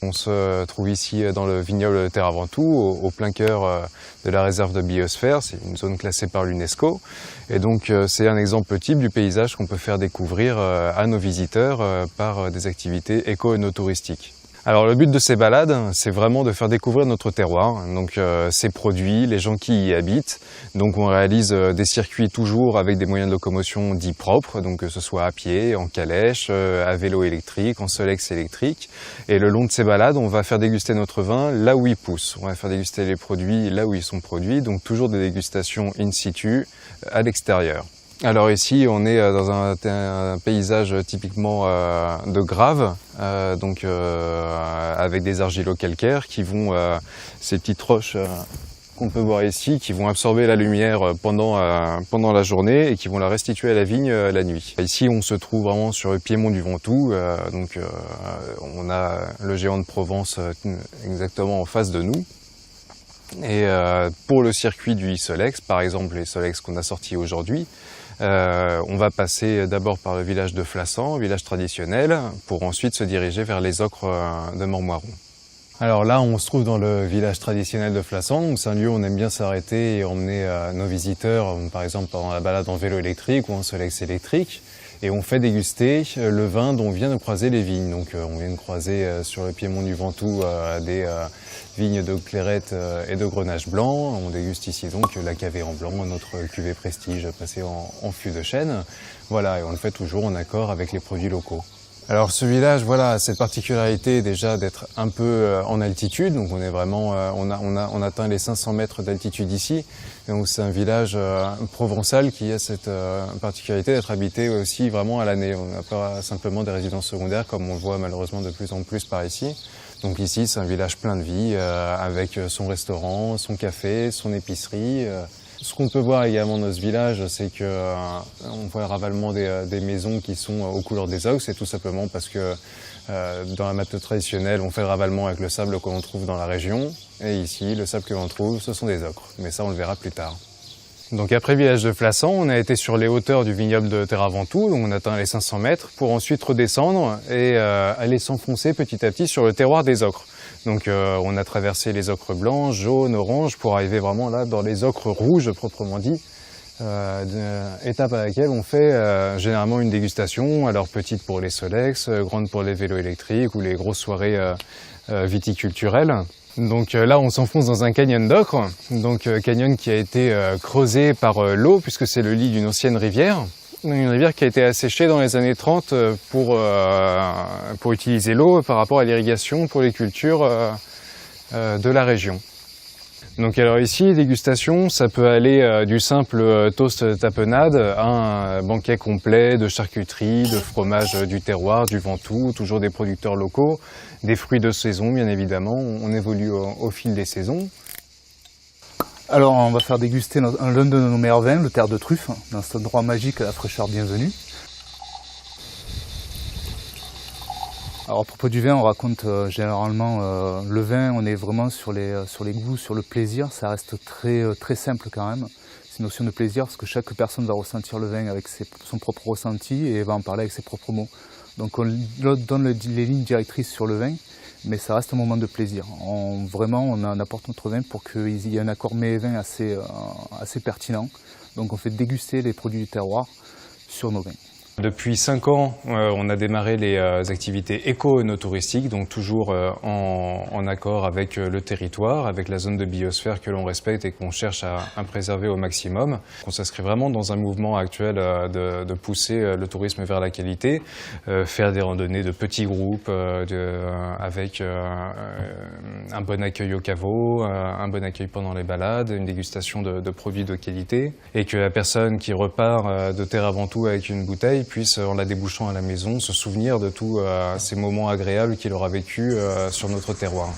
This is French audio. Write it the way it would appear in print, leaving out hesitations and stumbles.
On se trouve ici dans le vignoble de Terre-à-Ventoux, au plein cœur de la réserve de biosphère. C'est une zone classée par l'UNESCO. Et donc c'est un exemple type du paysage qu'on peut faire découvrir à nos visiteurs par des activités éco-œnotouristiques. Alors le but de ces balades, c'est vraiment de faire découvrir notre terroir, donc ses produits, les gens qui y habitent. Donc on réalise des circuits toujours avec des moyens de locomotion dits propres, donc que ce soit à pied, en calèche, à vélo électrique, en Solex électrique. Et le long de ces balades, on va faire déguster notre vin là où il pousse. On va faire déguster les produits là où ils sont produits, donc toujours des dégustations in situ, à l'extérieur. Alors ici on est dans un paysage typiquement de grave, avec des argilo-calcaires qui vont, ces petites roches qu'on peut voir ici, qui vont absorber la lumière pendant la journée et qui vont la restituer à la vigne la nuit. Ici on se trouve vraiment sur le piémont du Ventoux, on a le géant de Provence exactement en face de nous. Et pour le circuit du e-Solex, par exemple les Solex qu'on a sortis aujourd'hui, on va passer d'abord par le village de Flassan, village traditionnel, pour ensuite se diriger vers les ocres de Mormoiron. Alors là, on se trouve dans le village traditionnel de Flassan, c'est un lieu où on aime bien s'arrêter et emmener nos visiteurs, par exemple pendant la balade en vélo électrique ou en Solex électrique. Et on fait déguster le vin dont on vient de croiser les vignes. Donc on vient de croiser sur le piémont du Ventoux des vignes de Clairette et de Grenache blanc. On déguste ici donc la cavée en blanc, notre cuvée prestige passée en fût de chêne. Voilà, et on le fait toujours en accord avec les produits locaux. Alors ce village, voilà, a cette particularité déjà d'être un peu en altitude, donc on est vraiment, on atteint les 500 mètres d'altitude ici, donc c'est un village provençal qui a cette particularité d'être habité aussi vraiment à l'année. On n'a pas simplement des résidences secondaires comme on le voit malheureusement de plus en plus par ici. Donc ici c'est un village plein de vie, avec son restaurant, son café, son épicerie. Ce qu'on peut voir également dans ce village, c'est qu'on voit le ravalement des maisons qui sont aux couleurs des ocres. C'est tout simplement parce que dans la méthode traditionnelle, on fait le ravalement avec le sable que l'on trouve dans la région. Et ici, le sable que l'on trouve, ce sont des ocres. Mais ça, on le verra plus tard. Donc après le village de Flassan, on a été sur les hauteurs du vignoble de Terre-à-Ventoux, donc on atteint les 500 mètres, pour ensuite redescendre et aller s'enfoncer petit à petit sur le terroir des ocres. Donc on a traversé les ocres blancs, jaunes, oranges, pour arriver vraiment là dans les ocres rouges proprement dit, étape à laquelle on fait généralement une dégustation, alors petite pour les Solex, grande pour les vélos électriques ou les grosses soirées viticulturelles. Donc là on s'enfonce dans un canyon d'ocre, donc canyon qui a été creusé par l'eau puisque c'est le lit d'une ancienne rivière. Une rivière qui a été asséchée dans les années 30 pour utiliser l'eau par rapport à l'irrigation pour les cultures de la région. Donc alors ici, dégustation, ça peut aller du simple toast tapenade à un banquet complet de charcuterie, de fromage du terroir, du Ventoux, toujours des producteurs locaux, des fruits de saison bien évidemment, on évolue au fil des saisons. Alors on va faire déguster l'un de nos meilleurs vins, le Terre de Truffe, dans cet endroit magique à la fraîcheur bienvenue. Alors à propos du vin, on raconte généralement le vin, on est vraiment sur les goûts, sur le plaisir, ça reste très simple quand même. C'est une notion de plaisir parce que chaque personne va ressentir le vin avec son propre ressenti et va en parler avec ses propres mots. Donc on donne les lignes directrices sur le vin, mais ça reste un moment de plaisir. On apporte notre vin pour qu'il y ait un accord mets et vin assez pertinent. Donc on fait déguster les produits du terroir sur nos vins. Depuis 5 ans, on a démarré les activités éco-œnotouristiques, donc toujours en accord avec le territoire, avec la zone de biosphère que l'on respecte et qu'on cherche à préserver au maximum. On s'inscrit vraiment dans un mouvement actuel de pousser le tourisme vers la qualité, faire des randonnées de petits groupes avec un bon accueil au caveau, un bon accueil pendant les balades, une dégustation de produits de qualité et que la personne qui repart de Terre-à-Ventoux avec une bouteille puisse, en la débouchant à la maison, se souvenir de tous ces moments agréables qu'il aura vécu sur notre terroir.